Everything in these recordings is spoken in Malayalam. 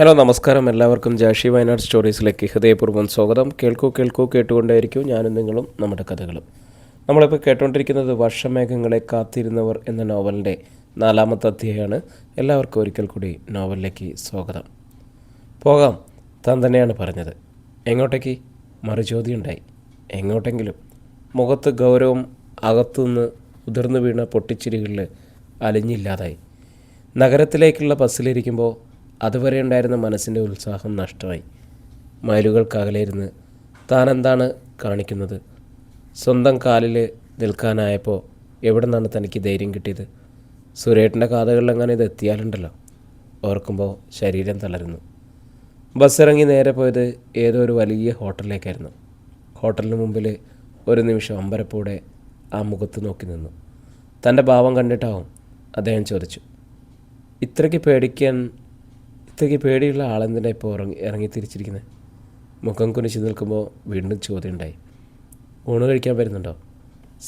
ഹലോ നമസ്കാരം, എല്ലാവർക്കും ജാഷി വയനാട് സ്റ്റോറീസിലേക്ക് ഹൃദയപൂർവ്വം സ്വാഗതം. കേൾക്കൂ കേട്ടുകൊണ്ടേയിരിക്കും ഞാനും നിങ്ങളും നമ്മുടെ കഥകളും. നമ്മളിപ്പോൾ കേട്ടുകൊണ്ടിരിക്കുന്നത് വർഷമേഘങ്ങളെ കാത്തിരുന്നവർ എന്ന നോവലിൻ്റെ 4-ാമത്തെ അധ്യായമാണ്. എല്ലാവർക്കും ഒരിക്കൽ കൂടി നോവലിലേക്ക് സ്വാഗതം. പോകാം, താൻ തന്നെയാണ് പറഞ്ഞത്. എങ്ങോട്ടേക്ക്? മറുചോദ്യമുണ്ടായി. എങ്ങോട്ടെങ്കിലും. മുഖത്ത് ഗൗരവം അകത്തുനിന്ന് ഉതിർന്നു വീണ പൊട്ടിച്ചിരികളിൽ അലിഞ്ഞില്ലാതായി. നഗരത്തിലേക്കുള്ള ബസ്സിലിരിക്കുമ്പോൾ അതുവരെ ഉണ്ടായിരുന്ന മനസ്സിൻ്റെ ഉത്സാഹം നഷ്ടമായി. മൈലുകൾക്കകലിരുന്ന് താനെന്താണ് കാണിക്കുന്നത്? സ്വന്തം കാലിൽ നിൽക്കാനായപ്പോൾ എവിടെ നിന്നാണ് തനിക്ക് ധൈര്യം കിട്ടിയത്? സുരേട്ടൻ്റെ കാതുകളിലെങ്ങനെ ഇത് എത്തിയാലുണ്ടല്ലോ. ഓർക്കുമ്പോൾ ശരീരം തളരുന്നു. ബസ്സിറങ്ങി നേരെ പോയത് ഏതോ ഒരു വലിയ ഹോട്ടലിലേക്കായിരുന്നു. ഹോട്ടലിന് മുമ്പിൽ ഒരു നിമിഷം അമ്പരപ്പോടെ ആ മുഖത്ത് നോക്കി നിന്നു. തൻ്റെ ഭാവം കണ്ടിട്ടാവും അദ്ദേഹം ചോദിച്ചു, ഇത്രയ്ക്ക് പേടിയുള്ള ആളെന്തിനാണ് ഇപ്പോൾ ഇറങ്ങി തിരിച്ചിരിക്കുന്നത്? മുഖം കുനിച്ച് നിൽക്കുമ്പോൾ വീണ്ടും ചോദ്യം ഉണ്ടായി. ഊണ് കഴിക്കാൻ വരുന്നുണ്ടോ?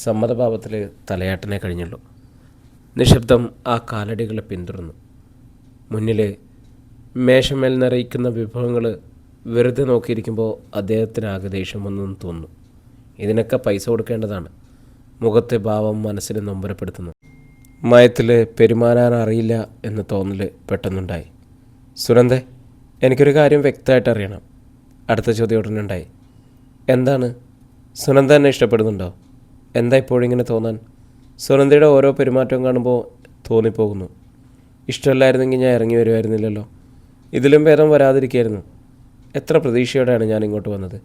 സമ്മതഭാവത്തിൽ തലയാട്ടനെ കഴിഞ്ഞുള്ളൂ. നിശബ്ദം ആ കാലടികളെ പിന്തുടർന്നു. മുന്നിൽ മേശമേൽ നിറയിക്കുന്ന വിഭവങ്ങൾ വെറുതെ നോക്കിയിരിക്കുമ്പോൾ അദ്ദേഹത്തിനാകെ ദേഷ്യം വന്നെന്ന് തോന്നുന്നു. ഇതിനൊക്കെ പൈസ കൊടുക്കേണ്ടതാണ്. മുഖത്തെ ഭാവം മനസ്സിനെ നൊമ്പരപ്പെടുത്തുന്നു. മയത്തിൽ പെരുമാറാൻ അറിയില്ല എന്ന തോന്നൽ പെട്ടെന്നുണ്ടായി. സുനന്ദേ, എനിക്കൊരു കാര്യം വ്യക്തമായിട്ട് അറിയണം. അടുത്ത ചോദ്യം ഉടനെ ഉണ്ടായി. എന്താണ്? സുനന്ദ എന്നെ ഇഷ്ടപ്പെടുന്നുണ്ടോ? എന്താ ഇപ്പോഴിങ്ങനെ തോന്നാൻ? സുനന്ദയുടെ ഓരോ പെരുമാറ്റവും കാണുമ്പോൾ തോന്നിപ്പോകുന്നു. ഇഷ്ടമല്ലായിരുന്നെങ്കിൽ ഞാൻ ഇറങ്ങി വരുമായിരുന്നില്ലല്ലോ. ഇതിലും ഭേദം വരാതിരിക്കുകയായിരുന്നു. എത്ര പ്രതീക്ഷയോടെയാണ് ഞാൻ ഇങ്ങോട്ട് വന്നത്.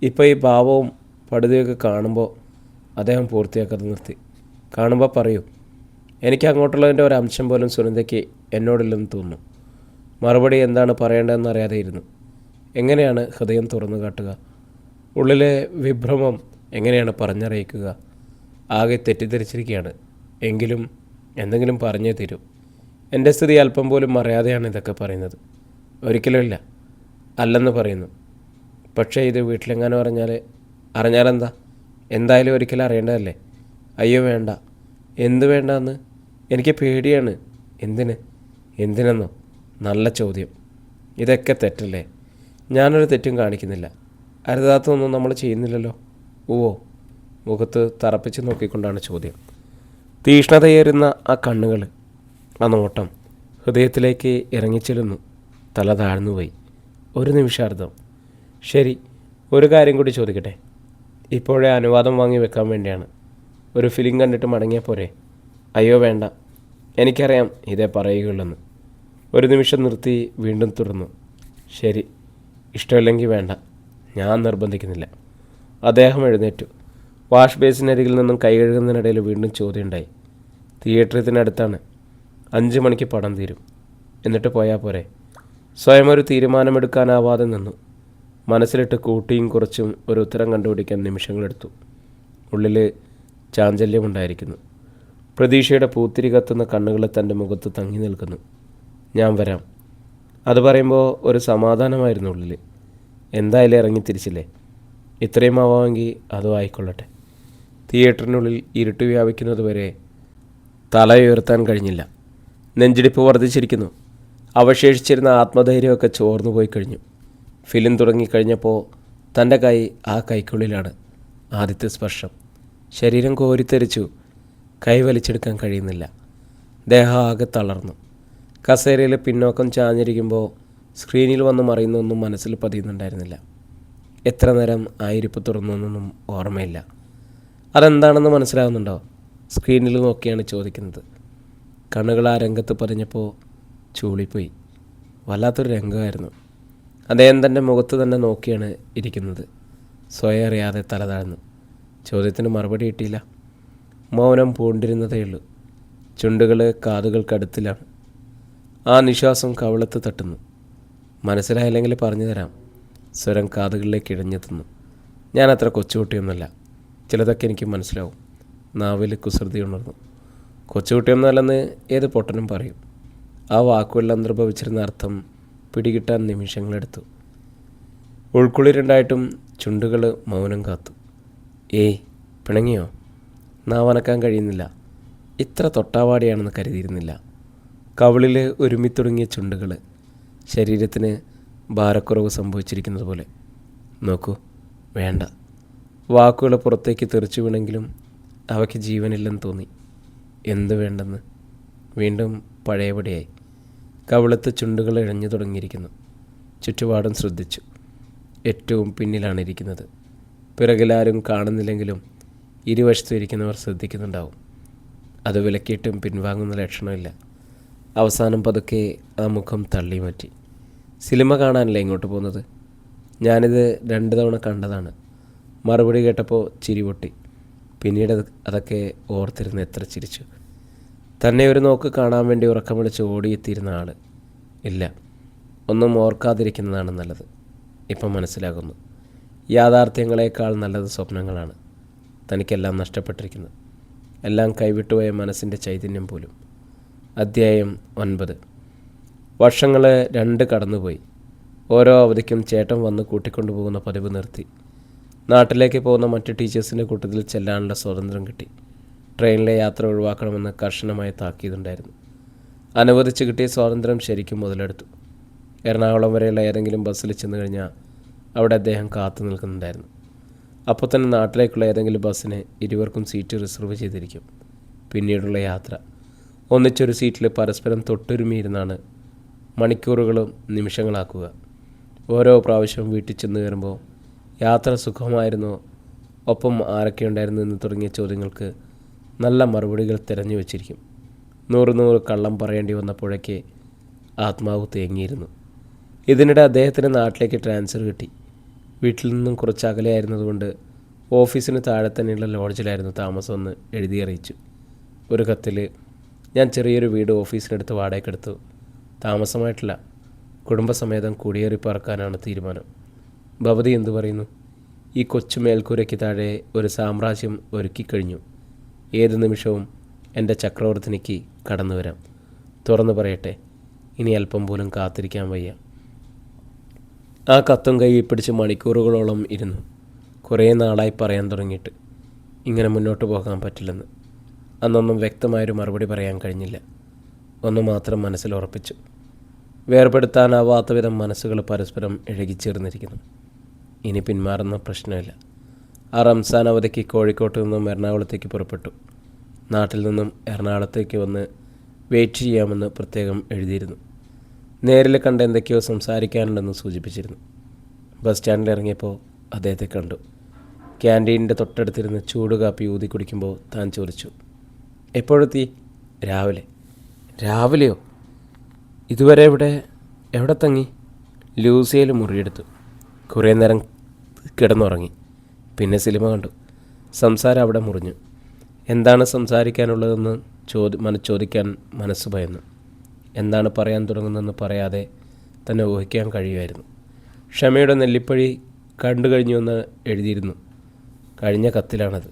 ഇപ്പോൾ ഈ ഭാവവും പടുതിയൊക്കെ കാണുമ്പോൾ അദ്ദേഹം പൂർത്തിയാക്കാതെ നിർത്തി. കാണുമ്പോൾ പറയൂ, എനിക്ക് അങ്ങോട്ടുള്ളതിൻ്റെ ഒരു അംശം പോലും സുനന്ദയ്ക്ക് എന്നോടില്ലെന്ന് തോന്നുന്നു. മറുപടി എന്താണ് പറയേണ്ടതെന്ന് അറിയാതെയിരുന്നു. എങ്ങനെയാണ് ഹൃദയം തുറന്നു കാട്ടുക? ഉള്ളിലെ വിഭ്രമം എങ്ങനെയാണ് പറഞ്ഞറിയിക്കുക? ആകെ തെറ്റിദ്ധരിച്ചിരിക്കുകയാണ്. എങ്കിലും എന്തെങ്കിലും പറഞ്ഞേ തീരൂ. എൻ്റെ സ്ഥിതി അല്പം പോലും അറിയാതെയാണ് ഇതൊക്കെ പറയുന്നത്. ഒരിക്കലുമില്ല. അല്ലെന്ന് പറയുന്നു. പക്ഷേ ഇത് വീട്ടിലെങ്ങാനും അറിഞ്ഞാലെന്താ? എന്തായാലും ഒരിക്കലും അറിയേണ്ടതല്ലേ? അയ്യോ വേണ്ട. എന്ത് വേണ്ടെന്ന്? എനിക്ക് പേടിയാണ്. എന്തിനെന്നോ? നല്ല ചോദ്യം. ഇതൊക്കെ തെറ്റല്ലേ? ഞാനൊരു തെറ്റും കാണിക്കുന്നില്ല. അരുതാത്തൊന്നും നമ്മൾ ചെയ്യുന്നില്ലല്ലോ. മുഖത്ത് തറപ്പിച്ച് നോക്കിക്കൊണ്ടാണ് ചോദ്യം. തീഷ്ണതയേറുന്ന ആ കണ്ണുകൾ, ആ നോട്ടം ഹൃദയത്തിലേക്ക് ഇറങ്ങിച്ചെല്ലുന്നു. തല താഴ്ന്നുപോയി. ഒരു നിമിഷാർദ്ധം. ശരി, ഒരു കാര്യം കൂടി ചോദിക്കട്ടെ? ഇപ്പോഴേ അനുവാദം വാങ്ങി വെക്കാൻ വേണ്ടിയാണ്. ഒരു ഫിലിം കണ്ടിട്ട് മടങ്ങിയാൽ പോരെ? അയ്യോ വേണ്ട, എനിക്കറിയാം ഇതേ പറയുകയുള്ളെന്ന്. ഒരു നിമിഷം നിർത്തി വീണ്ടും തുടർന്നു. ശരി, ഇഷ്ടമില്ലെങ്കിൽ വേണ്ട, ഞാൻ നിർബന്ധിക്കുന്നില്ല. അദ്ദേഹം എഴുന്നേറ്റു. വാഷ് ബേസിനരികിൽ നിന്നും കൈ കഴുകുന്നതിനിടയിൽ വീണ്ടും ചോദ്യമുണ്ടായി. തിയേറ്ററിനടുത്താണ്. 5 മണിക്ക് പടം തീരും. എന്നിട്ട് പോയാൽ പോരെ? സ്വയം ഒരു തീരുമാനമെടുക്കാനാവാതെ നിന്നു. മനസ്സിലിട്ട് കൂട്ടിയും കുറച്ചും ഒരു ഉത്തരം കണ്ടുപിടിക്കാൻ നിമിഷങ്ങളെടുത്തു. ഉള്ളിൽ ചാഞ്ചല്യമുണ്ടായിരിക്കുന്നു. പ്രതീക്ഷയുടെ പൂത്തിരി കത്തുന്ന കണ്ണുകൾ തൻ്റെ മുഖത്ത് തങ്ങി നിൽക്കുന്നു. ഞാൻ വരാം. അത് പറയുമ്പോൾ ഒരു സമാധാനമായിരുന്നു ഉള്ളിൽ. എന്തായാലും ഇറങ്ങി തിരിച്ചില്ലേ? ഇത്രയും ആവാമെങ്കിൽ അതും ആയിക്കൊള്ളട്ടെ. തിയേറ്ററിനുള്ളിൽ ഇരുട്ട് വ്യാപിക്കുന്നതുവരെ തലയുയർത്താൻ കഴിഞ്ഞില്ല. നെഞ്ചിടിപ്പ് വർദ്ധിച്ചിരിക്കുന്നു. അവശേഷിച്ചിരുന്ന ആത്മധൈര്യമൊക്കെ ചോർന്നു പോയി കഴിഞ്ഞു. ഫിലിം തുടങ്ങിക്കഴിഞ്ഞപ്പോൾ തൻ്റെ കൈ ആ കൈക്കുള്ളിലാണ്. ആദ്യത്തെ സ്പർശം. ശരീരം കോരിത്തെരിച്ചു. കൈ വലിച്ചെടുക്കാൻ കഴിയുന്നില്ല. ദേഹം ആകെ തളർന്നു. കസേരയിൽ പിന്നോക്കം ചാഞ്ഞിരിക്കുമ്പോൾ സ്ക്രീനിൽ വന്ന് മറിയുന്നൊന്നും മനസ്സിൽ പതിയുന്നുണ്ടായിരുന്നില്ല. എത്ര നേരം ആയിരിപ്പ് തുറന്നൊന്നും ഓർമ്മയില്ല. അതെന്താണെന്ന് മനസ്സിലാകുന്നുണ്ടോ? സ്ക്രീനിൽ നോക്കിയാണ് ചോദിക്കുന്നത്. കണ്ണുകൾ ആ രംഗത്ത് പതിഞ്ഞപ്പോൾ ചൂളിപ്പോയി. വല്ലാത്തൊരു രംഗമായിരുന്നു. അദ്ദേഹം തൻ്റെ മുഖത്ത് തന്നെ നോക്കിയാണ് ഇരിക്കുന്നത്. സ്വയം അറിയാതെ തല താഴ്ന്നു. ചോദ്യത്തിന് മറുപടി കിട്ടിയില്ല. മൗനം പൂണ്ടിരുന്നതേയുള്ളൂ. ചുണ്ടുകൾ കാതുകൾക്കടുത്തിലാണ്. ആ നിശ്വാസം കവിളത്ത് തട്ടുന്നു. മനസ്സിലായില്ലെങ്കിൽ പറഞ്ഞു തരാം. സ്വരം കാതുകളിലേക്ക് ഇഴഞ്ഞെത്തുന്നു. ഞാൻ അത്ര കൊച്ചുകുട്ടിയൊന്നുമല്ല. ചിലതൊക്കെ എനിക്ക് മനസ്സിലാവും. നാവിൽ കുസൃതി ഉണർന്നു. കൊച്ചുകുട്ടിയൊന്നുമല്ലെന്ന് ഏത് പൊട്ടനും പറയും. ആ വാക്കുകളിൽ അന്തർഭവിച്ചിരുന്ന അർത്ഥം പിടികിട്ടാൻ നിമിഷങ്ങളെടുത്തു. ഉൾക്കുളിരുണ്ടായിട്ടും ചുണ്ടുകൾ മൗനം കാത്തു. പിണങ്ങിയോ? നാവനക്കാൻ കഴിയുന്നില്ല. ഇത്ര തൊട്ടാവാടിയാണെന്ന് കരുതിയിരുന്നില്ല. കവിളിൽ ഒരുമിത്തുടങ്ങിയ ചുണ്ടുകൾ ശരീരത്തിന് ഭാരക്കുറവ് സംഭവിച്ചിരിക്കുന്നത് പോലെ. നോക്കൂ, വേണ്ട. വാക്കുകൾ പുറത്തേക്ക് തെറിച്ചു വീണെങ്കിലും അവയ്ക്ക് ജീവനില്ലെന്ന് തോന്നി. എന്ത് വേണ്ടെന്ന്? വീണ്ടും പഴയപടിയായി. കവിളത്ത് ചുണ്ടുകൾ ഇഴഞ്ഞു തുടങ്ങിയിരിക്കുന്നു. ചുറ്റുപാടും ശ്രദ്ധിച്ചു. ഏറ്റവും പിന്നിലാണ് ഇരിക്കുന്നത്. പിറകിലാരും കാണുന്നില്ലെങ്കിലും ഇരുവശത്തും ഇരിക്കുന്നവർ ശ്രദ്ധിക്കുന്നുണ്ടാവും. അത് വിലക്കിയിട്ടും പിൻവാങ്ങുന്ന ലക്ഷണമില്ല. അവസാനം പതുക്കെ ആ മുഖം തള്ളി മാറ്റി. സിനിമ കാണാനല്ലേ ഇങ്ങോട്ട് പോകുന്നത്? ഞാനിത് 2 തവണ കണ്ടതാണ്. മറുപടി കേട്ടപ്പോൾ ചിരി പൊട്ടി. പിന്നീട് അതൊക്കെ ഓർത്തിരുന്ന് എത്ര ചിരിച്ചു. തന്നെ ഒരു നോക്ക് കാണാൻ വേണ്ടി ഉറക്കം വിളിച്ച് ഓടിയെത്തിയിരുന്ന ആൾ. ഇല്ല, ഒന്നും ഓർക്കാതിരിക്കുന്നതാണ് നല്ലത്. ഇപ്പം മനസ്സിലാകുന്നു. യാഥാർത്ഥ്യങ്ങളെക്കാൾ നല്ലത് സ്വപ്നങ്ങളാണ്. തനിക്കെല്ലാം നഷ്ടപ്പെട്ടിരിക്കുന്നത്. എല്ലാം കൈവിട്ടുപോയ മനസ്സിൻ്റെ ചൈതന്യം പോലും. അധ്യായം 9. വർഷങ്ങൾ 2 കടന്നുപോയി. ഓരോ അവധിക്കും ചേട്ടൻ വന്ന് കൂട്ടിക്കൊണ്ടുപോകുന്ന പതിവ് നിർത്തി. നാട്ടിലേക്ക് പോകുന്ന മറ്റ് ടീച്ചേഴ്സിൻ്റെ കൂട്ടത്തിൽ ചെല്ലാനുള്ള സ്വാതന്ത്ര്യം കിട്ടി. ട്രെയിനിലെ യാത്ര ഒഴിവാക്കണമെന്ന് കർശനമായ താക്കീതുണ്ടായിരുന്നു. അനുവദിച്ച് കിട്ടിയ സ്വാതന്ത്ര്യം ശരിക്കും മുതലെടുത്തു. എറണാകുളം വരെയുള്ള ഏതെങ്കിലും ബസ്സിൽ ചെന്ന് കഴിഞ്ഞാൽ അവിടെ അദ്ദേഹം കാത്തു നിൽക്കുന്നുണ്ടായിരുന്നു. അപ്പോൾ തന്നെ നാട്ടിലേക്കുള്ള ഏതെങ്കിലും ബസ്സിന് ഇരുവർക്കും സീറ്റ് റിസർവ് ചെയ്തിരിക്കും. പിന്നീടുള്ള യാത്ര ഒന്നിച്ചൊരു സീറ്റിൽ പരസ്പരം തൊട്ടുരുമിയിരുന്നാണ് മണിക്കൂറുകളും നിമിഷങ്ങളാക്കുക. ഓരോ പ്രാവശ്യവും വീട്ടിൽ ചെന്ന് കയറുമ്പോൾ യാത്ര സുഖമായിരുന്നോ, ഒപ്പം ആരൊക്കെ ഉണ്ടായിരുന്നു എന്ന് തുടങ്ങിയ ചോദ്യങ്ങൾക്ക് നല്ല മറുപടികൾ തിരഞ്ഞു വച്ചിരിക്കും. 100 കള്ളം പറയേണ്ടി വന്നപ്പോഴേക്ക് ആത്മാവ് തേങ്ങിയിരുന്നു. ഇതിനിടെ അദ്ദേഹത്തിന് നാട്ടിലേക്ക് ട്രാൻസ്ഫർ കിട്ടി. വീട്ടിൽ നിന്നും കുറച്ച് അകലെയായിരുന്നതുകൊണ്ട് ഓഫീസിന് താഴെ തന്നെയുള്ള ലോഡ്ജിലായിരുന്നു താമസമെന്ന് എഴുതി അറിയിച്ചു. ഒരു കത്തിൽ, ഞാൻ ചെറിയൊരു വീട് ഓഫീസിനടുത്ത് വാടകയ്ക്കെടുത്തു. താമസമായിട്ടില്ല, കുടുംബസമേതം കുടിയേറി പറക്കാനാണ് തീരുമാനം. ഭവതി എന്തു പറയുന്നു? ഈ കൊച്ചു മേൽക്കൂരയ്ക്ക് താഴെ ഒരു സാമ്രാജ്യം ഒരുക്കിക്കഴിഞ്ഞു. ഏത് നിമിഷവും എൻ്റെ ചക്രവർത്തിനിക്ക് കടന്നു വരാം. തുറന്നു പറയട്ടെ, ഇനി അല്പം പോലും കാത്തിരിക്കാൻ വയ്യ. ആ കത്തും കൈ പിടിച്ച് മണിക്കൂറുകളോളം ഇരുന്നു. കുറേ നാളായി പറയാൻ തുടങ്ങിയിട്ട് ഇങ്ങനെ മുന്നോട്ട് പോകാൻ പറ്റില്ലെന്ന്. അന്നൊന്നും വ്യക്തമായൊരു മറുപടി പറയാൻ കഴിഞ്ഞില്ല. ഒന്ന് മാത്രം മനസ്സിൽ ഉറപ്പിച്ചു. വേർപെടുത്താനാവാത്ത വിധം മനസ്സുകൾ പരസ്പരം ഇഴകിച്ചേർന്നിരിക്കുന്നു. ഇനി പിന്മാറുന്ന പ്രശ്നമില്ല. ആ റംസാൻ അവധിക്ക് കോഴിക്കോട്ട് നിന്നും എറണാകുളത്തേക്ക് പുറപ്പെട്ടു. നാട്ടിൽ നിന്നും എറണാകുളത്തേക്ക് വന്ന് വെയിറ്റ് ചെയ്യാമെന്ന് പ്രത്യേകം എഴുതിയിരുന്നു. നേരിൽ കണ്ട് എന്തൊക്കെയോ സംസാരിക്കാനുണ്ടെന്ന് സൂചിപ്പിച്ചിരുന്നു. ബസ് സ്റ്റാൻഡിൽ ഇറങ്ങിയപ്പോൾ അദ്ദേഹത്തെ കണ്ടു. ക്യാൻറ്റീനിൻ്റെ തൊട്ടടുത്തിരുന്ന് ചൂട് കാപ്പി ഊതി കുടിക്കുമ്പോൾ താൻ ചോദിച്ചു, എപ്പോഴെത്തി? രാവിലെയോ? ഇതുവരെ എവിടെ തങ്ങി? ലൂസിയയിൽ മുറിയെടുത്തു. കുറേ നേരം കിടന്നുറങ്ങി. പിന്നെ സിനിമ കണ്ടു. സംസാരം അവിടെ മുറിഞ്ഞു. എന്താണ് സംസാരിക്കാനുള്ളതെന്ന് ചോദിക്കാൻ മനസ്സ് ഭയന്നു. എന്താണ് പറയാൻ തുടങ്ങുന്നതെന്ന് പറയാതെ തന്നെ ഊഹിക്കാൻ കഴിയുമായിരുന്നു. ക്ഷമയുടെ നെല്ലിപ്പഴി കണ്ടു കഴിഞ്ഞുവെന്ന് എഴുതിയിരുന്നു. കഴിഞ്ഞ കത്തിലാണത്.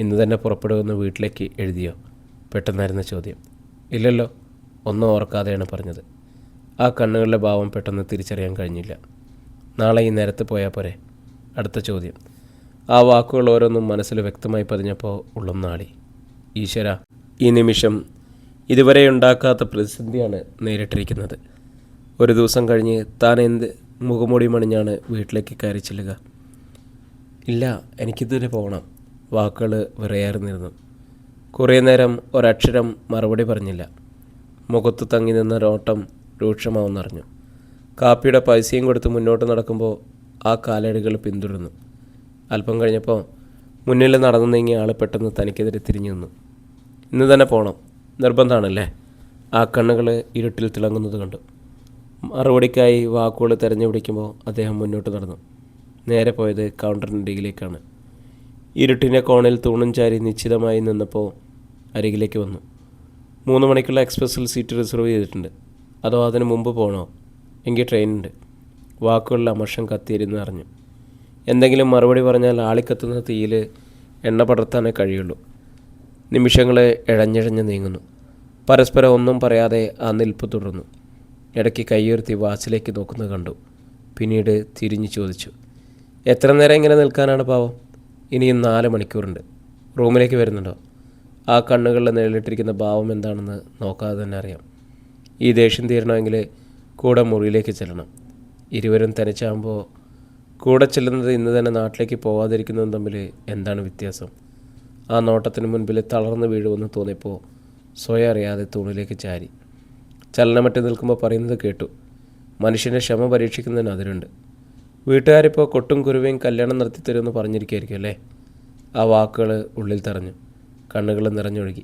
ഇന്ന് തന്നെ പുറപ്പെടുമെന്ന് വീട്ടിലേക്ക് എഴുതിയോ? പെട്ടെന്നായിരുന്ന ചോദ്യം. ഇല്ലല്ലോ, ഒന്നും ഓർക്കാതെയാണ് പറഞ്ഞത്. ആ കണ്ണുകളുടെ ഭാവം പെട്ടെന്ന് തിരിച്ചറിയാൻ കഴിഞ്ഞില്ല. നാളെ ഈ നേരത്ത് പോയാൽ പോരെ? അടുത്ത ചോദ്യം. ആ വാക്കുകൾ ഓരോന്നും മനസ്സിൽ വ്യക്തമായി പതിഞ്ഞപ്പോൾ ഉള്ളം നാടി. ഈശ്വര, ഈ നിമിഷം ഇതുവരെ ഉണ്ടാക്കാത്ത പ്രതിസന്ധിയാണ് നേരിട്ടിരിക്കുന്നത്. ഒരു ദിവസം കഴിഞ്ഞ് താൻ എന്ത് മുഖംമൂടി മണിഞ്ഞാണ് വീട്ടിലേക്ക് കയറി ചെല്ലുക? ഇല്ല, എനിക്കിതുവരെ പോകണം. വാക്കുകൾ വിറയാർന്നിരുന്നു. കുറേ നേരം ഒരക്ഷരം മറുപടി പറഞ്ഞില്ല. മുഖത്ത് തങ്ങി നിന്ന നോട്ടം രൂക്ഷമാവുന്നറിഞ്ഞു. കാപ്പിയുടെ പൈസയും കൊടുത്ത് മുന്നോട്ട് നടക്കുമ്പോൾ ആ കാലടികൾ പിന്തുടർന്നു. അല്പം കഴിഞ്ഞപ്പോൾ മുന്നിൽ നടന്നു നീങ്ങിയ ആൾ പെട്ടെന്ന് തനിക്കെതിരെ തിരിഞ്ഞു നിന്നു. ഇന്ന് തന്നെ പോകണം, നിർബന്ധമാണല്ലേ? ആ കണ്ണുകൾ ഇരുട്ടിൽ തിളങ്ങുന്നത് കണ്ടു. മറുപടിക്കായി വാക്കുകൾ തിരഞ്ഞു പിടിക്കുമ്പോൾ അദ്ദേഹം മുന്നോട്ട് നടന്നു. നേരെ പോയത് കൗണ്ടറിൻ്റെ അരികിലേക്കാണ്. ഇരുട്ടിൻ്റെ കോണിൽ തൂണും ചാരി നിശ്ചിതമായി നിന്നപ്പോൾ അരികിലേക്ക് വന്നു. 3 മണിക്കുള്ള എക്സ്പ്രസ്സിൽ സീറ്റ് റിസർവ് ചെയ്തിട്ടുണ്ട്. അതോ അതിന് മുമ്പ് പോകണോ? എങ്കിൽ ട്രെയിനുണ്ട്. വാക്കുകളിൽ അമർഷം കത്തിയിരുന്ന് അറിഞ്ഞു. എന്തെങ്കിലും മറുപടി പറഞ്ഞാൽ ആളിക്കത്തുന്ന തീയിൽ എണ്ണ പടർത്താനേ കഴിയുള്ളൂ. നിമിഷങ്ങൾ ഇഴഞ്ഞിഴഞ്ഞ് നീങ്ങുന്നു. പരസ്പരം ഒന്നും പറയാതെ ആ നിൽപ്പ് തുടർന്നു. ഇടയ്ക്ക് കൈയുയർത്തി വാച്ചിലേക്ക് നോക്കുന്നത് കണ്ടു. പിന്നീട് തിരിഞ്ഞു ചോദിച്ചു, എത്ര നേരം ഇങ്ങനെ നിൽക്കാനാണ് പാവം? ഇനിയും 4 മണിക്കൂറുണ്ട്. റൂമിലേക്ക് വരുന്നുണ്ടോ? ആ കണ്ണുകളിൽ നിഴലിട്ടിരിക്കുന്ന ഭാവം എന്താണെന്ന് നോക്കാതെ തന്നെ അറിയാം. ഈ ദേഷ്യം തീരണമെങ്കിൽ കൂടെ മുറിയിലേക്ക് ചെല്ലണം. ഇരുവരും തനിച്ചാകുമ്പോൾ കൂടെ ചെല്ലുന്നത് ഇന്ന് തന്നെ നാട്ടിലേക്ക് പോവാതിരിക്കുന്നതും തമ്മിൽ എന്താണ് വ്യത്യാസം? ആ നോട്ടത്തിന് മുൻപിൽ തളർന്നു വീഴുമെന്ന് തോന്നിയപ്പോൾ സ്വയം അറിയാതെ തൂണിലേക്ക് ചാരി. ചലനമറ്റ് നിൽക്കുമ്പോൾ പറയുന്നത് കേട്ടു. മനുഷ്യൻ്റെ ക്ഷമ പരീക്ഷിക്കുന്നതിന് അതിരുണ്ട്. വീട്ടുകാരിപ്പോൾ കൊട്ടും കുരുവയും കല്യാണം നടത്തിത്തരുമെന്ന് പറഞ്ഞിരിക്കുകയായിരിക്കും അല്ലേ? ആ വാക്കുകൾ ഉള്ളിൽ തറഞ്ഞു. കണ്ണുകൾ നിറഞ്ഞൊഴുകി.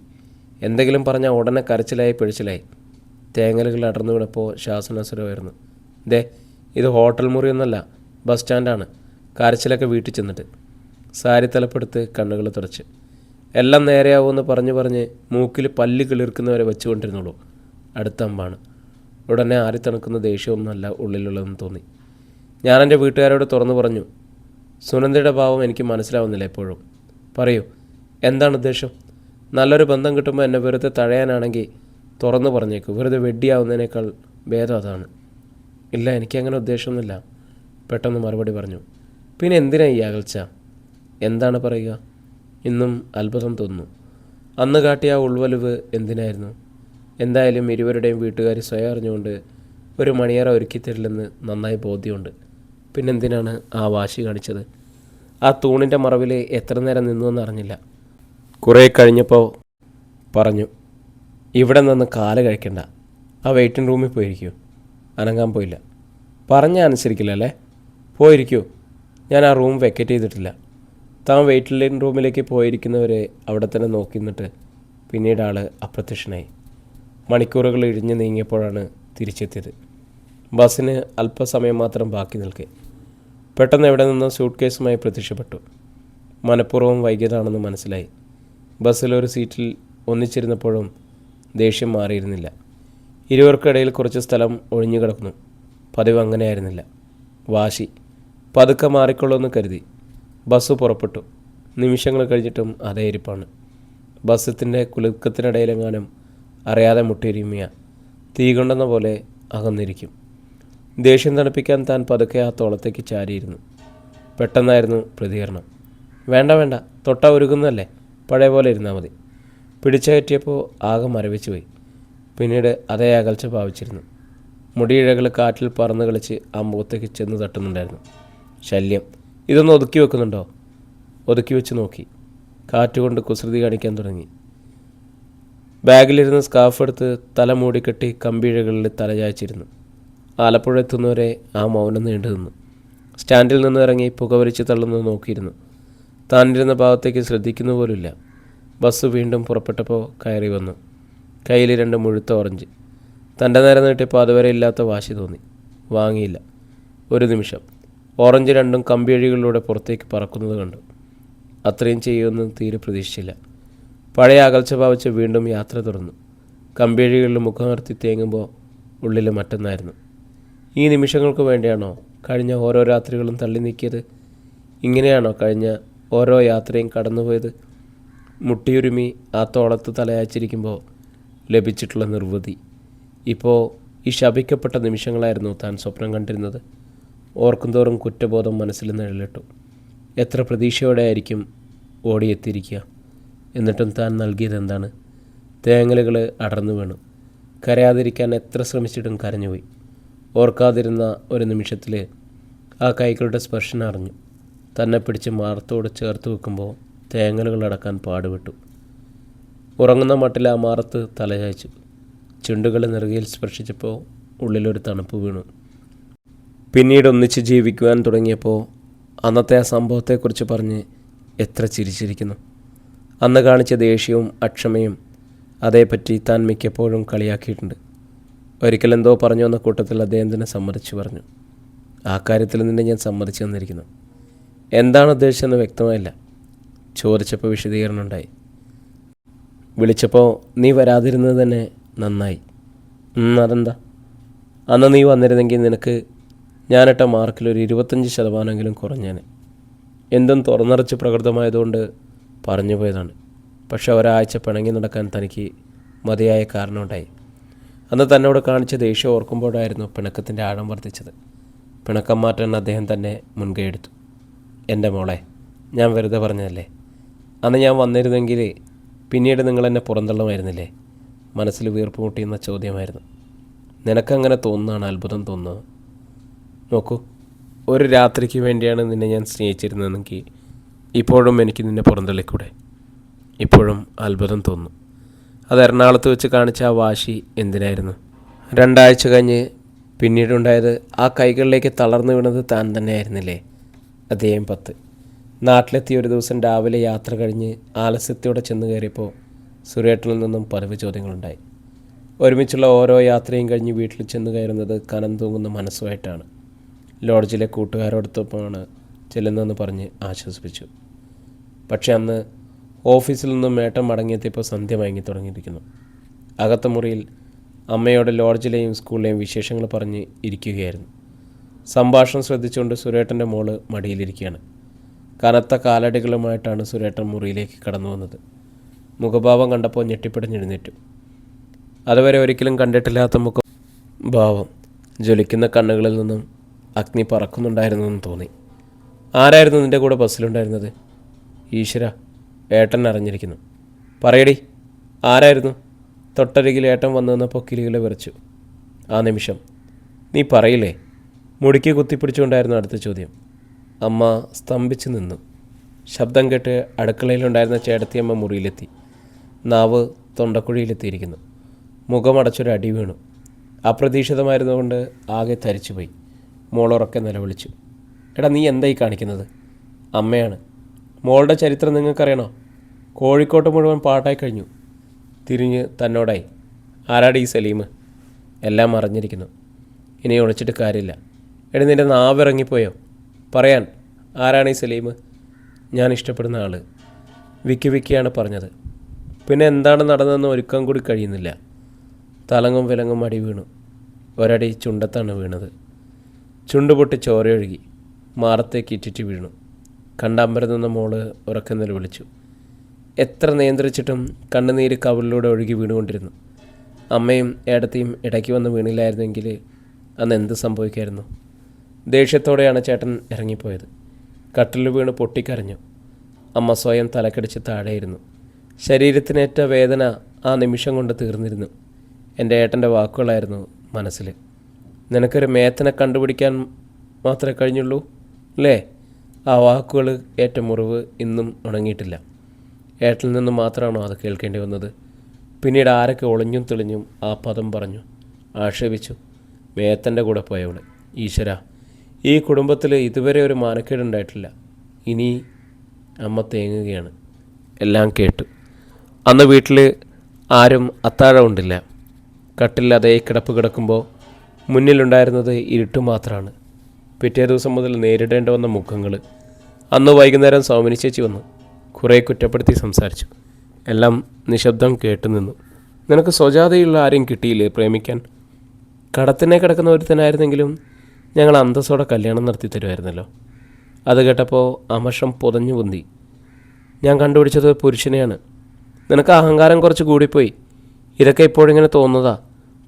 എന്തെങ്കിലും പറഞ്ഞാൽ ഉടനെ കരച്ചിലായി പിഴിച്ചിലായി. തേങ്ങലുകൾ അടർന്നു വീണപ്പോൾ ശ്വാസനാസുരമായിരുന്നു. ദേ, ഇത് ഹോട്ടൽ മുറിയൊന്നല്ല, ബസ് സ്റ്റാൻഡാണ്. കരച്ചിലൊക്കെ വീട്ടിൽ ചെന്നിട്ട് സാരി തലപ്പെടുത്ത് കണ്ണുകൾ തുടച്ച്. എല്ലാം നേരെയാവുമെന്ന് പറഞ്ഞ് മൂക്കിൽ പല്ല് കിളിർക്കുന്നവരെ വെച്ചുകൊണ്ടിരുന്നുള്ളൂ. അടുത്ത അമ്പാണ്. ഉടനെ ആരിത്തണുക്കുന്ന ദേഷ്യമൊന്നുമല്ല ഉള്ളിലുള്ളതെന്ന് തോന്നി. ഞാൻ എൻ്റെ വീട്ടുകാരോട് തുറന്നു പറഞ്ഞു. സുനന്ദയുടെ ഭാവം എനിക്ക് മനസ്സിലാവുന്നില്ല എപ്പോഴും. പറയൂ, എന്താണ് ഉദ്ദേശം? നല്ലൊരു ബന്ധം കിട്ടുമ്പോൾ എന്നെ വെറുതെ തഴയാനാണെങ്കിൽ തുറന്നു പറഞ്ഞേക്കൂ. വെറുതെ വെഡ്ഡിയാവുന്നതിനേക്കാൾ ഭേദം അതാണ്. ഇല്ല, എനിക്കങ്ങനെ ഉദ്ദേശമൊന്നുമില്ല, പെട്ടെന്ന് മറുപടി പറഞ്ഞു. പിന്നെ എന്തിനാ ഈ അകൽച്ച? എന്താണ് പറയുക? ഇന്നും അത്ഭുതം തോന്നുന്നു. അന്ന് കാട്ടിയ ആ ഉൾവലിവ് എന്തിനായിരുന്നു? എന്തായാലും ഇരുവരുടെയും വീട്ടുകാർ സ്വയം അറിഞ്ഞുകൊണ്ട് ഒരു മണിയറ ഒരുക്കിത്തരില്ലെന്ന് നന്നായി ബോധ്യമുണ്ട്. പിന്നെന്തിനാണ് ആ വാശി കാണിച്ചത്? ആ തൂണിൻ്റെ മറവിൽ എത്ര നേരം നിന്നുവെന്ന് അറിഞ്ഞില്ല. കുറേ കഴിഞ്ഞപ്പോൾ പറഞ്ഞു, ഇവിടെ നിന്ന് കാല് കഴിക്കണ്ട, ആ വെയിറ്റിംഗ് റൂമിൽ പോയിരിക്കൂ. അനങ്ങാൻ പോയില്ല. പറഞ്ഞാൽ അനുസരിക്കില്ല അല്ലേ? പോയിരിക്കൂ. ഞാൻ ആ റൂം വെക്കറ്റ് ചെയ്തിട്ടില്ല. താൻ വെയിറ്റിംഗ് റൂമിലേക്ക് പോയിരിക്കുന്നവരെ അവിടെ തന്നെ നോക്കി നിന്നിട്ട് പിന്നീട് ആൾ അപ്രത്യക്ഷനായി. മണിക്കൂറുകൾ ഇഴിഞ്ഞു നീങ്ങിയപ്പോഴാണ് തിരിച്ചെത്തിയത്. ബസ്സിന് അല്പസമയം മാത്രം ബാക്കി നിൽക്കെ പെട്ടെന്ന് എവിടെ നിന്ന് സൂട്ട് കേസുമായി പ്രത്യക്ഷപ്പെട്ടു. മനഃപൂർവ്വം വൈകിയതാണെന്ന് മനസ്സിലായി. ബസ്സിലൊരു സീറ്റിൽ ഒന്നിച്ചിരുന്നപ്പോഴും ദേഷ്യം മാറിയിരുന്നില്ല. ഇരുവർക്കിടയിൽ കുറച്ച് സ്ഥലം ഒഴിഞ്ഞു കിടക്കുന്നു. പതിവ് അങ്ങനെയായിരുന്നില്ല. വാശി. പതുക്കെ മാറിക്കൊള്ളുമെന്ന് കരുതി ബസ് പുറപ്പെട്ടു. നിമിഷങ്ങൾ കഴിഞ്ഞിട്ടും അതേ ഇരിപ്പാണ്. ബസ്സത്തിൻ്റെ കുലുക്കത്തിനിടയിലെങ്ങാനും അറിയാതെ മുട്ടിയിരുമിയ തീ കൊണ്ടെന്ന പോലെ അകന്നിരിക്കും. ദേഷ്യം തണുപ്പിക്കാൻ താൻ പതുക്കെ ആ തോളത്തേക്ക് ചാരിയിരുന്നു. പെട്ടെന്നായിരുന്നു പ്രതികരണം. വേണ്ട വേണ്ട, തൊട്ട ഒരുങ്ങുന്നല്ലേ, പഴയ പോലെ ഇരുന്നാൽ മതി. പിടിച്ചകറ്റിയപ്പോൾ ആകെ മരവിച്ചു പോയി. പിന്നീട് അതേ അകൽച്ച ഭാവിച്ചിരുന്നു. മുടിയിഴകൾ കാറ്റിൽ പറന്ന് കളിച്ച് ആ മുഖത്തേക്ക് ചെന്ന് തട്ടുന്നുണ്ടായിരുന്നു. ശല്യം. ഇതൊന്ന് ഒതുക്കി വെക്കുന്നുണ്ടോ? ഒതുക്കി വെച്ച് നോക്കി. കാറ്റുകൊണ്ട് കുസൃതി കാണിക്കാൻ തുടങ്ങി. ബാഗിലിരുന്ന് സ്കാർഫ് എടുത്ത് തല മൂടിക്കെട്ടി കമ്പിഴകളിൽ തലചായ്ച്ചിരുന്നു. ആലപ്പുഴ എത്തുന്നവരെ ആ മൗനം നീണ്ടു നിന്നു. സ്റ്റാൻഡിൽ നിന്ന് ഇറങ്ങി പുകവലിച്ച് തള്ളുന്നത് നോക്കിയിരുന്നു. താനിരുന്ന ഭാഗത്തേക്ക് ശ്രദ്ധിക്കുന്ന പോലുമില്ല. ബസ് വീണ്ടും പുറപ്പെട്ടപ്പോൾ കയറി വന്നു. കയ്യിൽ 2 മുഴുത്ത ഓറഞ്ച്. തൻ്റെ നേരെ നീട്ടിയപ്പോൾ അതുവരെ ഇല്ലാത്ത വാശി തോന്നി. വാങ്ങിയില്ല. ഒരു നിമിഷം ഓറഞ്ച് 2 കമ്പിയഴികളിലൂടെ പുറത്തേക്ക് പറക്കുന്നത് കണ്ടു. അത്രയും ചെയ്യുമെന്ന് തീരെ പ്രതീക്ഷിച്ചില്ല. പഴയ അകൽച്ച ഭാവിച്ച് വീണ്ടും യാത്ര തുറന്നു. കമ്പിയഴികളിൽ മുഖമർത്തി തേങ്ങുമ്പോൾ ഉള്ളിൽ മറ്റൊന്നായിരുന്നു. ഈ നിമിഷങ്ങൾക്ക് വേണ്ടിയാണോ കഴിഞ്ഞ ഓരോ രാത്രികളും തള്ളി നീക്കിയത്? ഇങ്ങനെയാണോ കഴിഞ്ഞ ഓരോ യാത്രയും കടന്നുപോയത്? മുട്ടിയുരുമി ആ തോളത്ത് തലയാച്ചിരിക്കുമ്പോൾ ലഭിച്ചിട്ടുള്ള നിർവൃതി. ഇപ്പോൾ ഈ ശപിക്കപ്പെട്ട നിമിഷങ്ങളായിരുന്നു താൻ സ്വപ്നം കണ്ടിരുന്നത്. ഓർക്കുന്തോറും കുറ്റബോധം മനസ്സിൽ നിഴലിട്ടു. എത്ര പ്രതീക്ഷയോടെ ആയിരിക്കും ഓടിയെത്തിയിരിക്കുക. എന്നിട്ടും താൻ നൽകിയത് എന്താണ്? തേങ്ങലുകൾ അടർന്നു വീണു. കരയാതിരിക്കാൻ എത്ര ശ്രമിച്ചിട്ടും കരഞ്ഞുപോയി. ഓർക്കാതിരുന്ന ഒരു നിമിഷത്തിൽ ആ കൈകളുടെ സ്പർശനം അറിഞ്ഞു. തന്നെ പിടിച്ച് മാറത്തോട് ചേർത്ത് വെക്കുമ്പോൾ തേങ്ങലുകൾ അടക്കാൻ പാടുപെട്ടു. ഉറങ്ങുന്ന മട്ടിൽ ആ മാറത്ത് തലചായ്ച്ചു. ചുണ്ടുകൾ നെറുകയിൽ സ്പർശിച്ചപ്പോൾ ഉള്ളിലൊരു തണുപ്പ് വീണു. പിന്നീട് ഒന്നിച്ച് ജീവിക്കുവാൻ തുടങ്ങിയപ്പോൾ അന്നത്തെ ആ സംഭവത്തെക്കുറിച്ച് പറഞ്ഞ് എത്ര ചിരിച്ചിരിക്കുന്നു. അന്ന് കാണിച്ച ദേഷ്യവും അക്ഷമയും അതേപ്പറ്റി താൻ മിക്കപ്പോഴും കളിയാക്കിയിട്ടുണ്ട്. ഒരിക്കലെന്തോ പറഞ്ഞു വന്ന കൂട്ടത്തിൽ അദ്ദേഹം തന്നെ സമ്മതിച്ചു പറഞ്ഞു. ആ കാര്യത്തിൽ നിന്നെ ഞാൻ സമ്മതിച്ചു തന്നിരിക്കുന്നു. എന്താണ് ഉദ്ദേശിച്ചതെന്ന് വ്യക്തമായില്ല. ചോദിച്ചപ്പോൾ വിശദീകരണം ഉണ്ടായി. വിളിച്ചപ്പോൾ നീ വരാതിരുന്നത് തന്നെ നന്നായി. അതെന്താ? അന്ന് നീ വന്നിരുന്നെങ്കിൽ നിനക്ക് ഞാനിട്ട മാർക്കിലൊരു 25% കുറഞ്ഞേനെ. എന്തും തുറന്നറച്ച് പ്രകൃതമായതുകൊണ്ട് പറഞ്ഞു പോയതാണ്. പക്ഷെ ഒരാഴ്ച പിണങ്ങി നടക്കാൻ തനിക്ക് മതിയായ കാരണമുണ്ടായി. അന്ന് തന്നോട് കാണിച്ച ദേഷ്യം ഓർക്കുമ്പോഴായിരുന്നു പിണക്കത്തിൻ്റെ ആഴം വർദ്ധിച്ചത്. പിണക്കം മാറ്റാൻ അദ്ദേഹം തന്നെ മുൻകൈ എടുത്തു. എൻ്റെ മോളെ, ഞാൻ വെറുതെ പറഞ്ഞതല്ലേ. അന്ന് ഞാൻ വന്നിരുന്നെങ്കിൽ പിന്നീട് നിങ്ങളെന്നെ പുറന്തള്ളുമായിരുന്നില്ലേ? മനസ്സിൽ വീർപ്പ് മുട്ടിയുന്ന ചോദ്യമായിരുന്നു. നിനക്കങ്ങനെ തോന്നുന്നതാണ് അത്ഭുതം തോന്നുന്നത്. നോക്കൂ, ഒരു രാത്രിക്ക് വേണ്ടിയാണ് നിന്നെ ഞാൻ സ്നേഹിച്ചിരുന്നതെങ്കിൽ ഇപ്പോഴും എനിക്ക് നിന്നെ പുറന്തള്ളിക്കൂടെ? ഇപ്പോഴും അത്ഭുതം തോന്നുന്നു. അത് എറണാകുളത്ത് വെച്ച് കാണിച്ച ആ വാശി എന്തിനായിരുന്നു? 2 ആഴ്ച കഴിഞ്ഞ് പിന്നീടുണ്ടായത് ആ കൈകളിലേക്ക് തളർന്നു വീണത് താൻ തന്നെയായിരുന്നില്ലേ? അധ്യായം 10. നാട്ടിലെത്തിയ ഒരു ദിവസം രാവിലെ യാത്ര കഴിഞ്ഞ് ആലസ്യത്തോടെ ചെന്ന് കയറിയപ്പോൾ സുരേട്ടനിൽ നിന്നും പതിവ് ചോദ്യങ്ങളുണ്ടായി. ഒരുമിച്ചുള്ള ഓരോ യാത്രയും കഴിഞ്ഞ് വീട്ടിൽ ചെന്ന് കയറുന്നത് കനം തൂങ്ങുന്ന മനസ്സുമായിട്ടാണ്. ലോഡ്ജിലെ കൂട്ടുകാരോടൊപ്പമാണ് ചെല്ലുന്നതെന്ന് പറഞ്ഞ് ആശ്വസിപ്പിച്ചു. പക്ഷെ അന്ന് ഓഫീസിൽ നിന്നും ഏട്ടൻ മടങ്ങിയെത്തിയപ്പോൾ സന്ധ്യ മയങ്ങി തുടങ്ങിയിരിക്കുന്നു. അകത്ത മുറിയിൽ അമ്മയോട് ലോഡ്ജിലെയും സ്കൂളിലെയും വിശേഷങ്ങൾ പറഞ്ഞ് ഇരിക്കുകയായിരുന്നു. സംഭാഷണം ശ്രദ്ധിച്ചുകൊണ്ട് സുരേട്ടൻ്റെ മോള് മടിയിലിരിക്കുകയാണ്. കനത്ത കാലടികളുമായിട്ടാണ് സുരേട്ടൻ മുറിയിലേക്ക് കടന്നു വന്നത്. മുഖഭാവം കണ്ടപ്പോൾ ഞെട്ടിപ്പിടഞ്ഞെഴുന്നേറ്റു. അതുവരെ ഒരിക്കലും കണ്ടിട്ടില്ലാത്ത മുഖഭാവം, ജ്വലിക്കുന്ന കണ്ണുകളിൽ നിന്നും അഗ്നി പറക്കുന്നുണ്ടായിരുന്നെന്ന് തോന്നി. ആരായിരുന്നു നിൻ്റെ കൂടെ ബസ്സിലുണ്ടായിരുന്നത്? ഈശ്വര, ഏട്ടൻ അറിഞ്ഞിരിക്കുന്നു. പറയടി, ആരായിരുന്നു? തൊട്ടരികിൽ ഏട്ടൻ വന്നു നിന്നപ്പോൾ കിളികളെ വിറച്ചു. ആ നിമിഷം നീ പറയില്ലേ? മുടിക്ക് കുത്തിപ്പിടിച്ചുകൊണ്ടായിരുന്നു അടുത്ത ചോദ്യം. അമ്മ സ്തംഭിച്ചു നിന്നു. ശബ്ദം കേട്ട് അടുക്കളയിലുണ്ടായിരുന്ന ചേട്ടത്തിയമ്മ മുറിയിലെത്തി. നാവ് തൊണ്ടക്കുഴിയിലെത്തിയിരിക്കുന്നു. മുഖമടച്ചൊരു അടി വീണു. അപ്രതീക്ഷിതമായിരുന്നുകൊണ്ട് ആകെ തരിച്ചുപോയി. മോളുറക്കെ നിലവിളിച്ചു. എടാ, നീ എന്തായി കാണിക്കുന്നത്? അമ്മയാണ്. മോളുടെ ചരിത്രം നിങ്ങൾക്കറിയണോ? കോഴിക്കോട്ട് മുഴുവൻ പാട്ടായി കഴിഞ്ഞു. തിരിഞ്ഞ് തന്നോടായി. ആരാടി ഈ സലീം? എല്ലാം അറിഞ്ഞിരിക്കുന്നു. ഇനി ഒളിച്ചിട്ട് കാര്യമില്ല. എടി, നിൻ്റെ നാവിറങ്ങിപ്പോയോ? പറയാൻ ആരാണ് ഈ സലീം? ഞാൻ ഇഷ്ടപ്പെടുന്ന ആൾ. വിക്കിയാണ് പറഞ്ഞത്. പിന്നെ എന്താണ് നടന്നതെന്ന് ഒരുക്കം കൂടി കഴിയുന്നില്ല. തലങ്ങും വിലങ്ങും അടി വീണു. ഒരടി ചുണ്ടത്താണ് വീണത്. ചുണ്ടുപൊട്ടി ചോരയൊഴുകി. മാറത്തേക്ക് ഇറ്റിറ്റ് വീണു. കണ്ടമ്പരം നിന്ന മോള് ഉറക്കം നിലവിളിച്ചു. എത്ര നിയന്ത്രിച്ചിട്ടും കണ്ണുനീര് കവിളിലൂടെ ഒഴുകി വീണുകൊണ്ടിരുന്നു. അമ്മയും ഏടത്തിയും ഇടയ്ക്ക് വന്ന് വീണില്ലായിരുന്നെങ്കിൽ അന്ന് എന്ത് സംഭവിക്കായിരുന്നു? ദേഷ്യത്തോടെയാണ് ചേട്ടൻ ഇറങ്ങിപ്പോയത്. കട്ടിൽ വീണ് പൊട്ടിക്കരഞ്ഞു. അമ്മ സ്വയം തലക്കടിച്ച് താഴെയിരുന്നു. ശരീരത്തിനേറ്റ വേദന ആ നിമിഷം കൊണ്ട് തീർന്നിരുന്നു. എൻ്റെ ഏട്ടൻ്റെ വാക്കുകളായിരുന്നു മനസ്സിൽ. നിനക്കൊരു മേത്തനെ കണ്ടുപിടിക്കാൻ മാത്രമേ കഴിഞ്ഞുള്ളൂ അല്ലേ? ആ വാക്കുകൾ ഏറ്റ മുറിവ് ഇന്നും ഉണങ്ങിയിട്ടില്ല. ഏട്ടനിൽ നിന്ന് മാത്രമാണോ അത് കേൾക്കേണ്ടി വന്നത്? പിന്നീട് ആരൊക്കെ ഒളിഞ്ഞും തെളിഞ്ഞും ആ പദം പറഞ്ഞു, ആക്ഷേപിച്ചു. മേത്തൻ്റെ കൂടെ പോയവൾ. ഈശ്വര, ഈ കുടുംബത്തിൽ ഇതുവരെ ഒരു മാനക്കേടുണ്ടായിട്ടില്ല. ഇനി അമ്മ തേങ്ങുകയാണ്. എല്ലാം കേട്ടു. അന്ന് വീട്ടിൽ ആരും അത്താഴം ഉണ്ടില്ല. കട്ടിൽ അതേ കിടപ്പ് കിടക്കുമ്പോൾ മുന്നിലുണ്ടായിരുന്നത് ഇരുട്ട് മാത്രമാണ്. പിറ്റേ ദിവസം മുതൽ നേരിടേണ്ടി വന്ന മുഖങ്ങൾ. അന്ന് വൈകുന്നേരം സൗമിനി ചേച്ചി വന്നു. കുറേ കുറ്റപ്പെടുത്തി സംസാരിച്ചു. എല്ലാം നിശബ്ദം കേട്ടു നിന്നു. നിനക്ക് സ്വജാതയുള്ള ആരെയും കിട്ടിയില്ലേ പ്രേമിക്കാൻ? കടത്തിനെ കിടക്കുന്ന ഒരുത്തനായിരുന്നെങ്കിലും ഞങ്ങൾ അന്തസ്സോടെ കല്യാണം നടത്തി തരുമായിരുന്നല്ലോ. അത് കേട്ടപ്പോൾ അമർഷം പൊതഞ്ഞു പൊന്തി. ഞാൻ കണ്ടുപിടിച്ചത് പുരുഷനെയാണ്. നിനക്ക് അഹങ്കാരം കുറച്ച് കൂടിപ്പോയി. ഇതൊക്കെ ഇപ്പോഴിങ്ങനെ തോന്നുന്നതാ.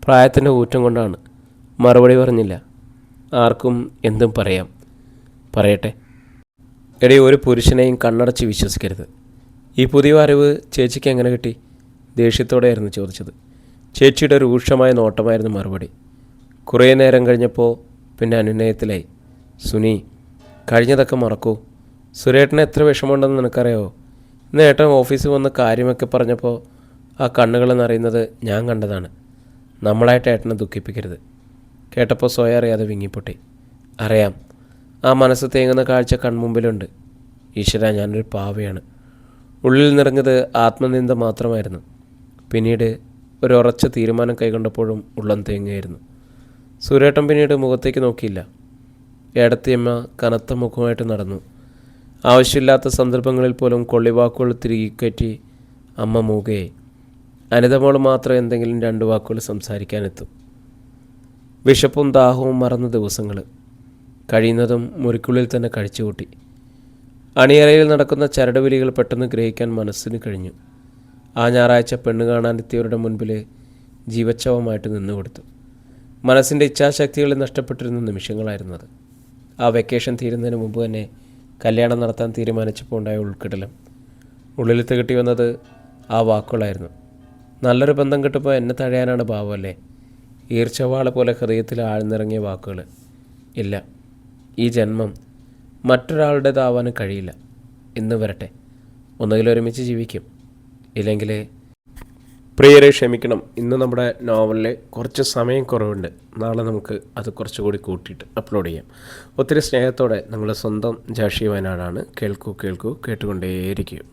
പ്രായത്തിൻ്റെ ഊറ്റം കൊണ്ടാണ്. മറുപടി പറഞ്ഞില്ല. ആർക്കും എന്തും പറയാം. പറയട്ടെ. എടീ, ഒരു പുരുഷനെയും കണ്ണടച്ച് വിശ്വസിക്കരുത്. ഈ പുതിയ അറിവ് ചേച്ചിക്ക് എങ്ങനെ കിട്ടി? ദേഷ്യത്തോടെയായിരുന്നു ചോദിച്ചത്. ചേച്ചിയുടെ രൂക്ഷമായ നോട്ടമായിരുന്നു മറുപടി. കുറേ നേരം കഴിഞ്ഞപ്പോൾ പിന്നെ അനുനയത്തിലായി. സുനി, കഴിഞ്ഞതൊക്കെ മറക്കൂ. സുരേട്ടന് എത്ര വിഷമമുണ്ടെന്ന് നിനക്കറിയാവോ? ഇന്ന് ഏട്ടൻ ഓഫീസിൽ വന്ന് കാര്യമൊക്കെ പറഞ്ഞപ്പോൾ ആ കണ്ണുകൾ നിറയുന്നത് ഞാൻ കണ്ടതാണ്. നമ്മളായിട്ട് ഏട്ടനെ ദുഃഖിപ്പിക്കരുത്. കേട്ടപ്പോൾ സ്വയം അറിയാതെ വിങ്ങിപ്പൊട്ടി. അറിയാം, ആ മനസ്സ് തേങ്ങുന്ന കാഴ്ച കൺമുമ്പിലുണ്ട്. ഈശ്വര, ഞാനൊരു പാവയാണ്. ഉള്ളിൽ നിറഞ്ഞത് ആത്മനിന്ദ മാത്രമായിരുന്നു. പിന്നീട് ഒരു ഉറച്ച തീരുമാനം കൈകൊണ്ടപ്പോഴും ഉള്ളം തേങ്ങയായിരുന്നു. സുരേട്ടൻ പിന്നീട് മുഖത്തേക്ക് നോക്കിയില്ല. ഏടത്തിയമ്മ കനത്ത മുഖമായിട്ട് നടന്നു. ആവശ്യമില്ലാത്ത സന്ദർഭങ്ങളിൽ പോലും കൊള്ളിവാക്കുകൾ തിരികെ കയറ്റി അമ്മ മൂകയായി. അനിതമോൾ മാത്രം എന്തെങ്കിലും 2 വാക്കുകൾ സംസാരിക്കാനെത്തും. വിശപ്പും ദാഹവും മറന്ന ദിവസങ്ങൾ. കഴിയുന്നതും മുറിക്കുള്ളിൽ തന്നെ കഴിച്ചുകൂട്ടി. അണിയറയിൽ നടക്കുന്ന ചരടുവലികൾ പെട്ടെന്ന് ഗ്രഹിക്കാൻ മനസ്സിന് കഴിഞ്ഞു. ആ ഞായറാഴ്ച പെണ്ണ് കാണാനെത്തിയവരുടെ മുൻപിൽ ജീവച്ഛവമായിട്ട് നിന്നുകൊടുത്തു. മനസ്സിൻ്റെ ഇച്ഛാശക്തികൾ നഷ്ടപ്പെട്ടിരുന്ന നിമിഷങ്ങളായിരുന്നത്. ആ വെക്കേഷൻ തീരുന്നതിന് മുമ്പ് തന്നെ കല്യാണം നടത്താൻ തീരുമാനിച്ചപ്പോൾ ഉണ്ടായ ഉൾക്കിടലം. ഉള്ളിൽ തികട്ടി വന്നത് ആ വാക്കുകളായിരുന്നു. നല്ലൊരു ബന്ധം കിട്ടുമ്പോൾ എന്നെ തഴയാനാണ് ഭാവമല്ലേ? ഈർച്ചവാള പോലെ ഹൃദയത്തിൽ ആഴ്ന്നിറങ്ങിയ വാക്കുകൾ. ഇല്ല, ഈ ജന്മം മറ്റൊരാളുടേതാവാനും കഴിയില്ല. ഇന്ന് വരട്ടെ, ഒന്നുകിൽ ഒരുമിച്ച് ജീവിക്കും, ഇല്ലെങ്കിൽ പ്രിയരെ ക്ഷമിക്കണം. ഇന്ന് നമ്മുടെ നോവലിൽ കുറച്ച് സമയം കുറവുണ്ട്. നാളെ നമുക്ക് അത് കുറച്ചുകൂടി കൂട്ടിയിട്ട് അപ്ലോഡ് ചെയ്യാം. ഒത്തിരി സ്നേഹത്തോടെ നിങ്ങളുടെ സ്വന്തം ജാഷി വയനാടാണ്. കേൾക്കൂ കേൾക്കൂ, കേട്ടുകൊണ്ടേയിരിക്കും.